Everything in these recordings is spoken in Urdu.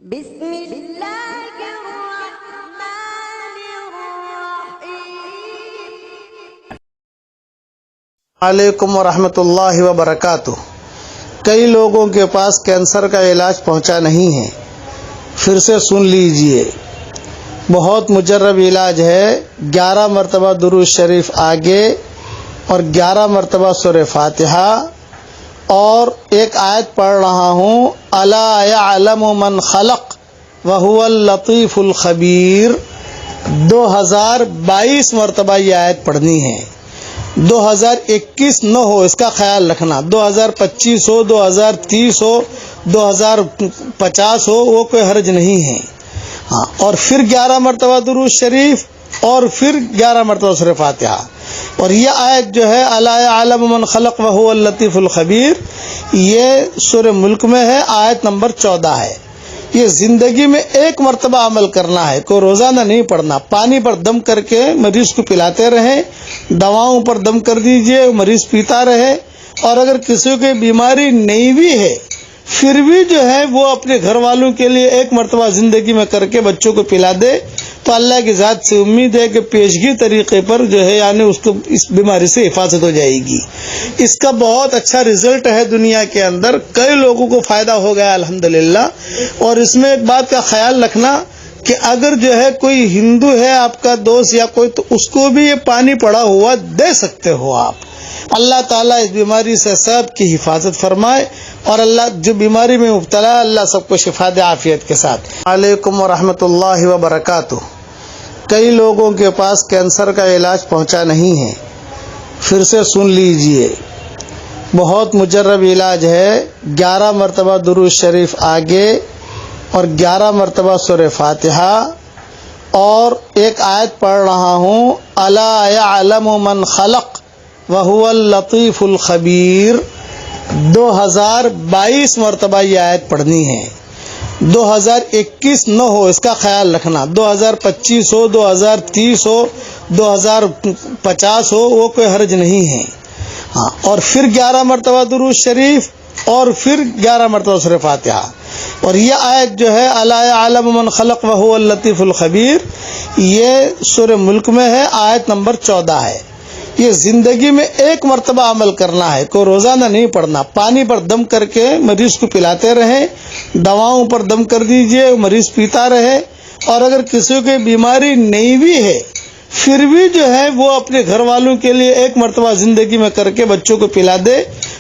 بسم اللہ الرحمن الرحیم۔ علیکم ورحمۃ اللہ وبرکاتہ۔ کئی لوگوں کے پاس کینسر کا علاج پہنچا نہیں ہے، پھر سے سن لیجئے، بہت مجرب علاج ہے۔ 11 مرتبہ درود شریف آگے اور 11 مرتبہ سورہ فاتحہ، اور ایک آیت پڑھ رہا ہوں، الا یعلم من خلق وهو اللطیف الخبیر۔ 2022 مرتبہ یہ آیت پڑھنی ہے۔ 2021 نہ ہو، اس کا خیال رکھنا۔ 2025 ہو، 2030 ہو، 2050 ہو، وہ کوئی حرج نہیں ہے۔ ہاں، اور پھر 11 مرتبہ درود شریف اور پھر 11 مرتبہ سورہ فاتحہ۔ اور یہ آیت جو ہے الا یعلم من خلق وهو اللطیف الخبیر، یہ سورہ ملک میں ہے، آیت نمبر 14 ہے۔ یہ زندگی میں ایک مرتبہ عمل کرنا ہے، کوئی روزانہ نہیں پڑھنا۔ پانی پر دم کر کے مریض کو پلاتے رہیں، دواؤں پر دم کر دیجئے، مریض پیتا رہے۔ اور اگر کسی کو بیماری نہیں بھی ہے پھر بھی جو ہے وہ اپنے گھر والوں کے لیے ایک مرتبہ زندگی میں کر کے بچوں کو پلا دے، تو اللہ کی ذات سے امید ہے کہ پیشگی طریقے پر جو ہے یعنی اس کو اس بیماری سے حفاظت ہو جائے گی۔ اس کا بہت اچھا رزلٹ ہے دنیا کے اندر، کئی لوگوں کو فائدہ ہو گیا الحمدللہ۔ اور اس میں ایک بات کا خیال رکھنا کہ اگر جو ہے کوئی ہندو ہے آپ کا دوست یا کوئی، تو اس کو بھی یہ پانی پڑا ہوا دے سکتے ہو آپ۔ اللہ تعالیٰ اس بیماری سے سب کی حفاظت فرمائے، اور اللہ جو بیماری میں مبتلا ہے اللہ سب کو شفا دے عافیت کے ساتھ۔ علیکم ورحمۃ اللہ وبرکاتہ۔ کئی لوگوں کے پاس کینسر کا علاج پہنچا نہیں ہے، پھر سے سن لیجئے، بہت مجرب علاج ہے۔ 11 مرتبہ درود شریف آگے اور 11 مرتبہ سورہ فاتحہ، اور ایک آیت پڑھ رہا ہوں، الا یعلم من خلق وهو اللطیف الخبیر۔ 2022 مرتبہ یہ آیت پڑھنی ہے۔ 2021 نہ ہو، اس کا خیال رکھنا۔ 2025 ہو، 2030 ہو، 2050 ہو، وہ کوئی حرج نہیں ہے۔ ہاں، اور پھر 11 مرتبہ درود شریف اور پھر 11 مرتبہ سورہ فاتحہ۔ اور یہ آیت جو ہے الا یعلم من خلق وهو اللطیف الخبیر، یہ سورہ ملک میں ہے، آیت نمبر 14 ہے۔ یہ زندگی میں ایک مرتبہ عمل کرنا ہے، کوئی روزانہ نہیں پڑھنا۔ پانی پر دم کر کے مریض کو پلاتے رہیں، دواؤں پر دم کر دیجئے، مریض پیتا رہے۔ اور اگر کسی کو بیماری نہیں بھی ہے پھر بھی جو ہے وہ اپنے گھر والوں کے لیے ایک مرتبہ زندگی میں کر کے بچوں کو پلا دے،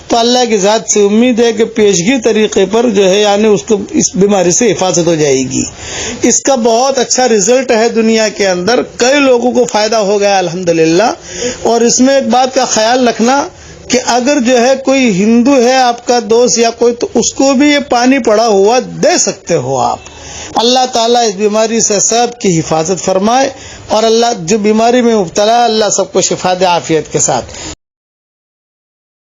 تو اللہ کی ذات سے امید ہے کہ پیشگی طریقے پر جو ہے یعنی اس کو اس بیماری سے حفاظت ہو جائے گی۔ اس کا بہت اچھا رزلٹ ہے دنیا کے اندر، کئی لوگوں کو فائدہ ہو گیا الحمدللہ۔ اور اس میں ایک بات کا خیال رکھنا کہ اگر جو ہے کوئی ہندو ہے آپ کا دوست یا کوئی، تو اس کو بھی یہ پانی پڑا ہوا دے سکتے ہو آپ۔ اللہ تعالیٰ اس بیماری سے سب کی حفاظت فرمائے، اور اللہ جو بیماری میں مبتلا ہے اللہ سب کو شفا دے عافیت کے ساتھ۔